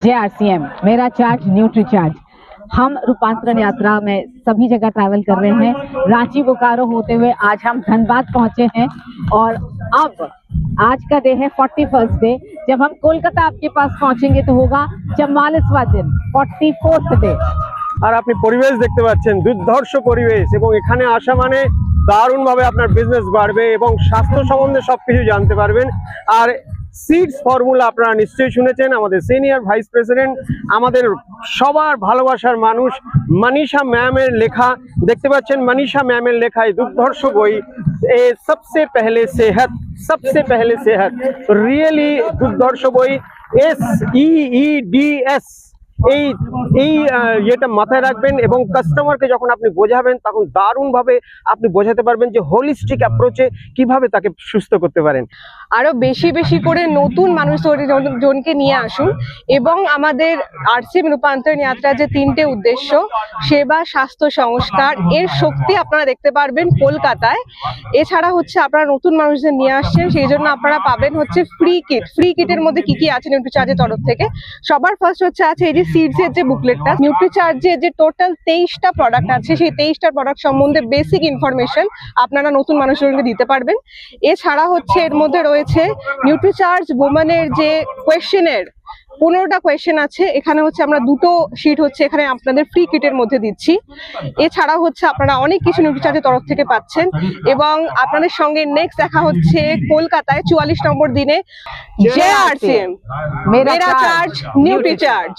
JRCM मेरा charge nutri charge. हम रूपांतरण यात्रा में सभी जगह ट्रैवल कर रहे हैं। रांची बोकारो होते हुए आज हम धनबाद पहुंचे हैं और अब आज का डे है 41st डे। जब हम कोलकाता आपके पास पहुंचेंगे तो होगा 44वां दिन, 44th डे। আর আপনি পরিবেশ দেখতে পাচ্ছেন, দুর্ধর্ষ পরিবেশ, এবং এখানে আসা মানে দারুণভাবে আপনার বিজনেস বাড়বে এবং স্বাস্থ্য সম্বন্ধে সবকিছু জানতে পারবেন। আর সিডস ফর্মুলা আপনারা নিশ্চয়ই শুনেছেন, আমাদের সিনিয়র ভাইস প্রেসিডেন্ট, আমাদের সবার ভালোবাসার মানুষ মনীষা ম্যামের লেখা দেখতে পাচ্ছেন। মনীষা ম্যামের লেখায় দুর্ধর্ষ বই এ সবসে পেহলে সেহত রিয়েলি দুর্ধর্ষ বই। SEEDS এই এটা মাথায় রাখবেন এবং কাস্টমারকে যখন আপনি বোঝাবেন তখন দারুণভাবে আপনি বোঝাতে পারবেন যে হোলিস্টিক অ্যাপ্রোচে কিভাবে তাকে সুস্থ করতে পারেন। আরো বেশি বেশি করে নতুন মানুষজনকে নিয়ে আসুন এবং আমাদের RCM রূপান্তরণ যাত্রা যে 3টে উদ্দেশ্য, সেবা, স্বাস্থ্য, সংস্কার, এর শক্তি আপনারা দেখতে পারবেন কলকাতায়। এছাড়া হচ্ছে আপনারা নতুন মানুষদের নিয়ে আসছেন, সেই জন্য আপনারা পাবেন হচ্ছে ফ্রি কিটের মধ্যে কি কি আছে নিউট্রি চার্জের তরফ থেকে। সবার ফার্স্ট হচ্ছে আছে এই যে সিডস এর যে বুকলেটটা, নিউট্রি চার্জের যে টোটাল 23টা প্রোডাক্ট আছে, সেই 23টা প্রোডাক্ট সম্বন্ধে বেসিক ইনফরমেশন আপনারা নতুন মানুষজনকে দিতে পারবেন। এছাড়া হচ্ছে এর মধ্যে রয়েছে নিউট্রি চার্জ ওমেনের যে কোয়েশ্চেনের 15টা কোয়েশ্চেন আছে। এখানে হচ্ছে আমরা 2টো শিট হচ্ছে এখানে আপনাদের ফ্রি কিটের মধ্যে দিচ্ছি। এছাড়া হচ্ছে আপনারা অনেক কিছু নিউট্রি চার্জের তরফ থেকে পাচ্ছেন এবং আপনাদের সঙ্গে নেক্সট দেখা হচ্ছে কলকাতায় 44 নম্বর দিনে JRCM মেরা চার্জ নিউট্রি চার্জ।